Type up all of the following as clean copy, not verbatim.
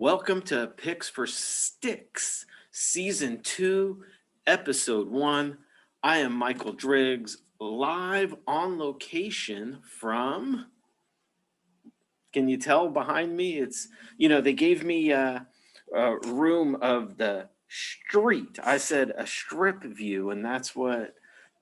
Welcome to Picks for Sticks, Season 2, Episode 1. I am Michael Driggs, live on location from, can you tell behind me? They gave me a room of the street. I said a strip view, and that's what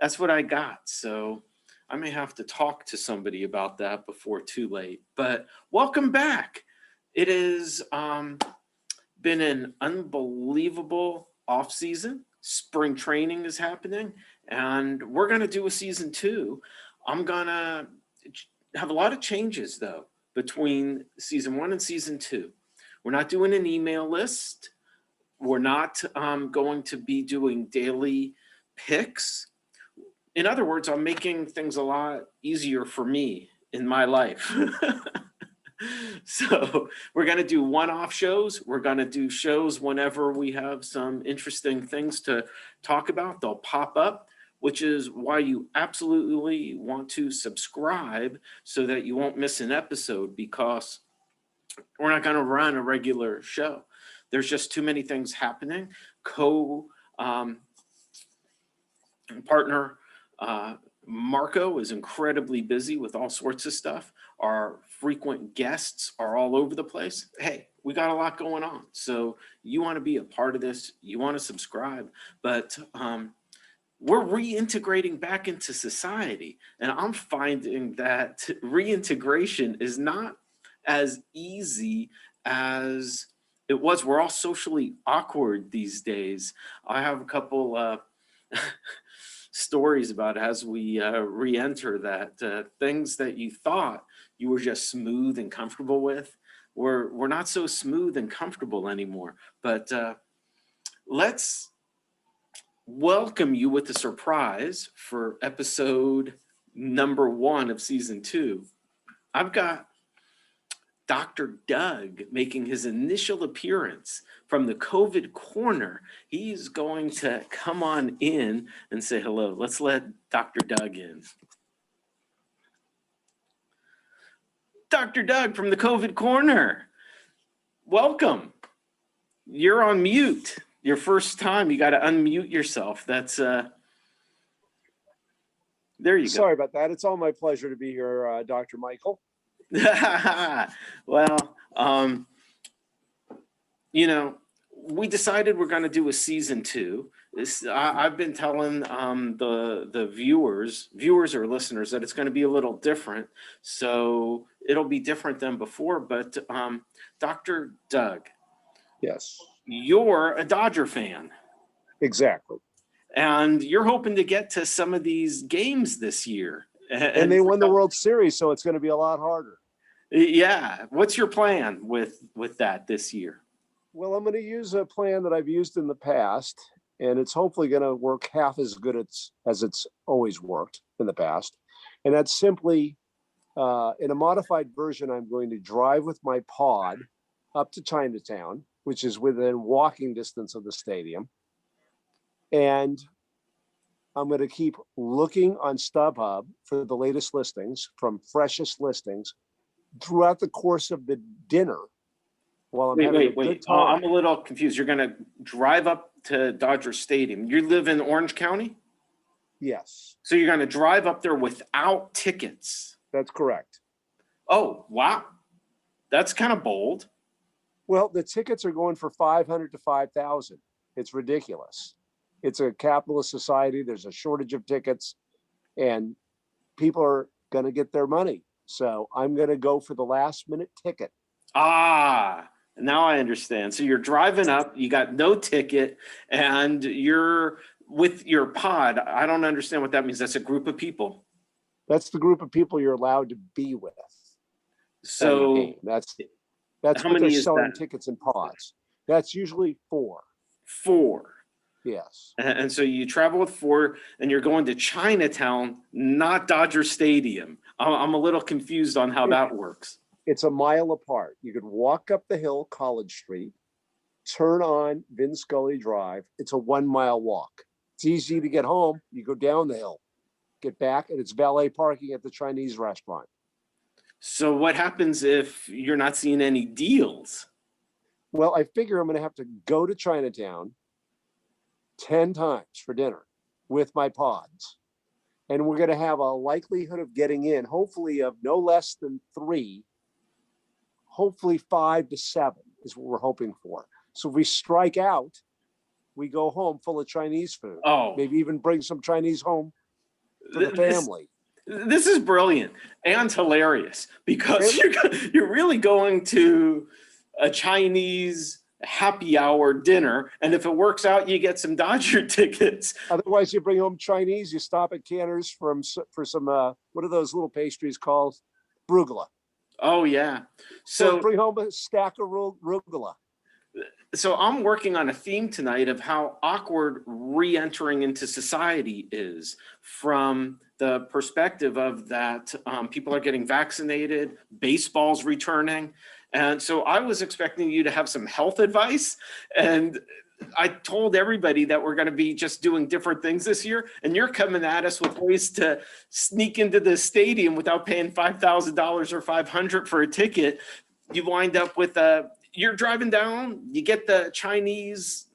I got. So I may have to talk to somebody about that before too late. But welcome back. It has been an unbelievable off season. Spring training is happening, and we're going to do a season 2. I'm going to have a lot of changes, though, between season 1 and season 2. We're not doing an email list. We're not going to be doing daily picks. In other words, I'm making things a lot easier for me in my life. So we're going to do one-off shows. We're going to do shows whenever we have some interesting things to talk about. They'll pop up, which is why you absolutely want to subscribe so that you won't miss an episode, because we're not going to run a regular show. There's just too many things happening. Partner Marco is incredibly busy with all sorts of stuff. Our frequent guests are all over the place. Hey, we got a lot going on. So you want to be a part of this, you want to subscribe, but we're reintegrating back into society. And I'm finding that reintegration is not as easy as it was. We're all socially awkward these days. I have a couple stories about as we re-enter that things that you thought you were just smooth and comfortable with, we're not so smooth and comfortable anymore. But let's welcome you with a surprise for episode number 1 of season 2. I've got Dr. Doug making his initial appearance from the COVID corner. He's going to come on in and say hello. Let's let Dr. Doug in. Dr. Doug from the COVID corner. Welcome. You're on mute. Your first time. You got to unmute yourself. That's there you go. Sorry about that. It's all my pleasure to be here, Dr. Michael. Well, we decided we're going to do a season 2. I've been telling the viewers or listeners that it's going to be a little different. So it'll be different than before. But Dr. Doug. Yes. You're a Dodger fan. Exactly. And you're hoping to get to some of these games this year. And they won the World Series, so it's going to be a lot harder. Yeah. What's your plan with that this year? Well, I'm going to use a plan that I've used in the past, and it's hopefully going to work half as good as it's always worked in the past. And that's simply, in a modified version, I'm going to drive with my pod up to Chinatown, which is within walking distance of the stadium. And I'm going to keep looking on StubHub for the latest listings from freshest listings throughout the course of the dinner while I'm having a good time. I'm a little confused. You're going to drive up to Dodger Stadium. You live in Orange County? Yes. So you're going to drive up there without tickets? That's correct. Oh, wow. That's kind of bold. Well, the tickets are going for $500 to $5,000. It's ridiculous. It's a capitalist society. There's a shortage of tickets, and people are going to get their money. So I'm going to go for the last minute ticket. Ah, now I understand. So you're driving up, you got no ticket, and you're with your pod. I don't understand what that means. That's a group of people? That's the group of people you're allowed to be with. So that's how what many they're is selling that? tickets in pods. That's usually 4. 4. Yes. And so you travel with 4, and you're going to Chinatown, not Dodger Stadium. I'm a little confused on how that works. It's a mile apart. You could walk up the hill, College Street, turn on Vin Scully Drive. It's a 1 mile walk. It's easy to get home. You go down the hill, get back, and it's valet parking at the Chinese restaurant. So what happens if you're not seeing any deals? Well, I figure I'm going to have to go to Chinatown 10 times for dinner with my pods. And we're going to have a likelihood of getting in, hopefully of no less than 3, hopefully 5 to 7 is what we're hoping for. So if we strike out, we go home full of Chinese food. Oh, Maybe even bring some Chinese home for the this, family. this is brilliant and hilarious because It- you're really going to a Chinese happy hour dinner, and if it works out, you get some Dodger tickets. Otherwise, you bring home Chinese. You stop at Canner's for some what are those little pastries called? Rugula. Oh yeah. So So bring home a stack of rugula. so I'm working on a theme tonight of how awkward re-entering into society is from the perspective of that people are getting vaccinated, baseball's returning. And so I was expecting you to have some health advice. And I told everybody that we're going to be just doing different things this year. And you're coming at us with ways to sneak into the stadium without paying $5,000 or $500 for a ticket. You wind up with you're driving down, you get the Chinese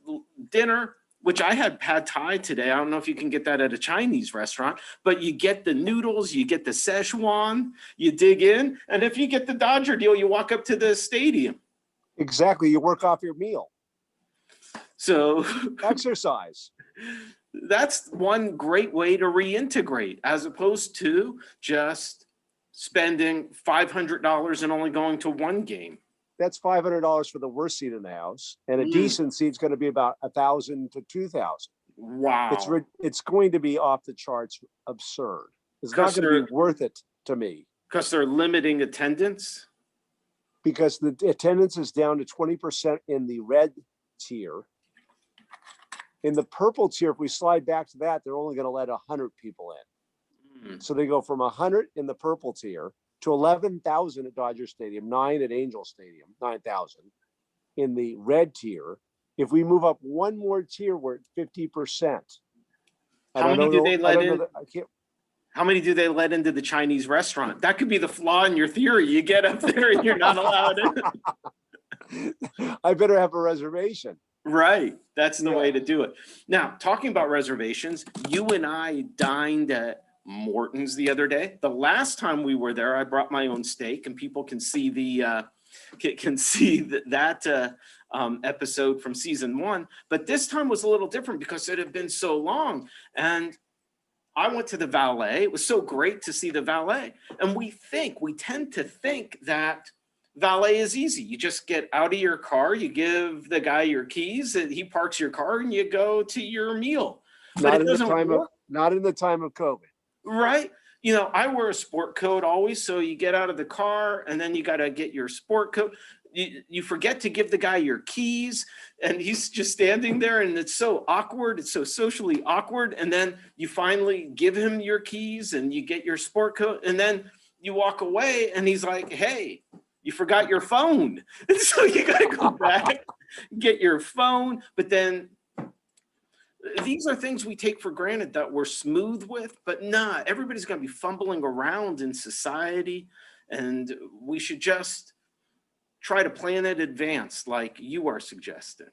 dinner, which I had pad thai today. I don't know if you can get that at a Chinese restaurant, but you get the noodles, you get the Szechuan, you dig in. And if you get the Dodger deal, you walk up to the stadium. Exactly. You work off your meal. So Exercise. that's one great way to reintegrate as opposed to just spending $500 and only going to one game. That's $500 for the worst seat in the house, and a decent seat's going to be about $1,000 to $2,000. Wow. It's going to be off the charts absurd. It's not going to be worth it to me. Because they're limiting attendance? Because the attendance is down to 20% in the red tier. In the purple tier, if we slide back to that, they're only going to let 100 people in. So they go from 100 in the purple tier to 11,000 at Dodger Stadium, 9 at Angel Stadium, 9,000 in the red tier. If we move up one more tier, we're at 50%. How many do they let in? How many do they let into the Chinese restaurant? That could be the flaw in your theory. You get up there and you're not allowed in. I better have a reservation. Right. That's the way to do it. Now, talking about reservations, you and I dined at Morton's the other day. The last time we were there, I brought my own steak, and people can see that episode from season 1. But this time was a little different because it had been so long, and I went to the valet. It was so great to see the valet, and we tend to think that valet is easy. You just get out of your car, you give the guy your keys, and he parks your car, and you go to your meal. Not in the time of COVID. Right. You know, I wear a sport coat always. So you get out of the car and then you got to get your sport coat. You forget to give the guy your keys and he's just standing there and it's so awkward. It's so socially awkward. And then you finally give him your keys and you get your sport coat and then you walk away and he's like, hey, you forgot your phone. And so you got to go back, get your phone. But then these are things we take for granted that we're smooth with, but not everybody's going to be fumbling around in society. And we should just try to plan in advance like you are suggesting.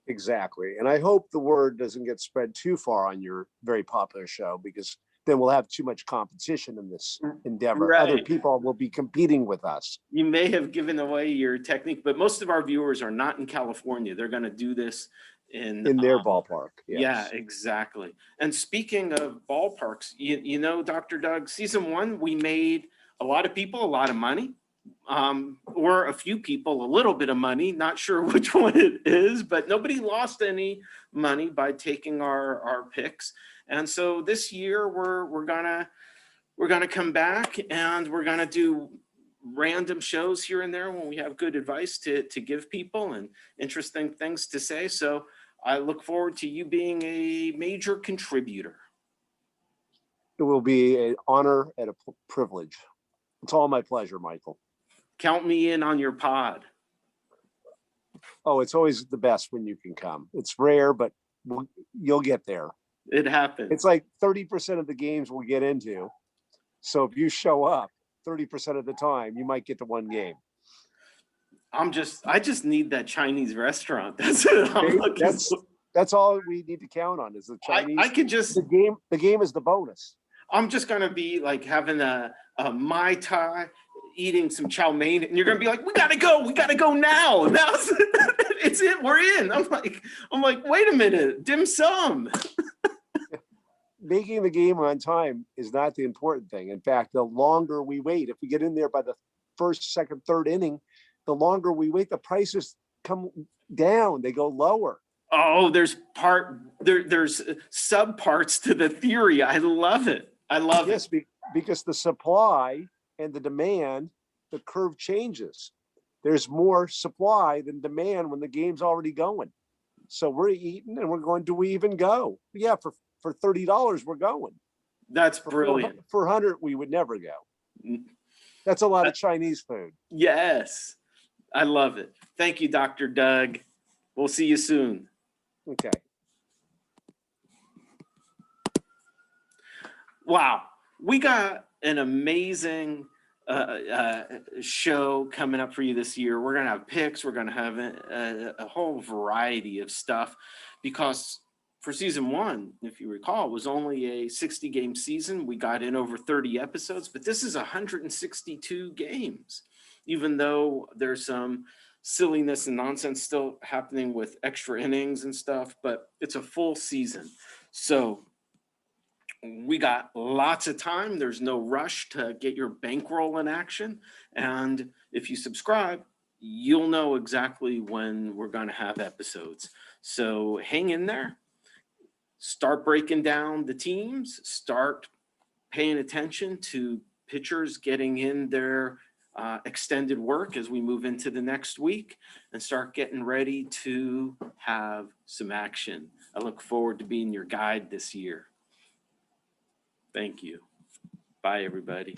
Exactly. And I hope the word doesn't get spread too far on your very popular show, because then we'll have too much competition in this endeavor. Right. Other people will be competing with us. You may have given away your technique, but most of our viewers are not in California. They're going to do this in their ballpark. Yes. Yeah, exactly. And speaking of ballparks, you know, Dr. Doug, season 1, we made a lot of people a lot of money, or a few people a little bit of money. Not sure which one it is, but nobody lost any money by taking our picks. And so this year we're gonna come back and we're gonna do random shows here and there when we have good advice to give people and interesting things to say. So I look forward to you being a major contributor. It will be an honor and a privilege. It's all my pleasure, Michael. Count me in on your pod. Oh, it's always the best when you can come. It's rare, but you'll get there. It happens. It's like 30% of the games we'll get into. So if you show up 30% of the time, you might get to one game. I just need that Chinese restaurant. That's it. I'm looking for. That's all we need to count on is the I Chinese. could just, The game is the bonus. I'm just gonna be like having a Mai Tai, eating some chow mein, and you're gonna be like, we gotta go now. Now it's it, we're in. I'm like, wait a minute, dim sum. Making the game on time is not the important thing. In fact, the longer we wait, if we get in there by the first, second, third inning, the longer we wait, the prices come down. They go lower. Oh, there's sub parts to the theory. I love it. I love it. Yes, because the supply and the demand, the curve changes. There's more supply than demand when the game's already going. So we're eating and we're going, do we even go? Yeah, for $30, we're going. That's brilliant. For 100, we would never go. That's a lot of Chinese food. Yes, I love it. Thank you, Dr. Doug. We'll see you soon. Okay. Wow, we got an amazing show coming up for you this year. We're gonna have picks. We're gonna have a whole variety of stuff, because for season one, if you recall, was only a 60-game season. We got in over 30 episodes, but this is 162 games, even though there's some silliness and nonsense still happening with extra innings and stuff, but it's a full season. So we got lots of time. There's no rush to get your bankroll in action. And if you subscribe, you'll know exactly when we're going to have episodes. So hang in there. Start breaking down the teams. Start paying attention to pitchers getting in their extended work as we move into the next week, and start getting ready to have some action. I look forward to being your guide this year. Thank you. Bye, everybody.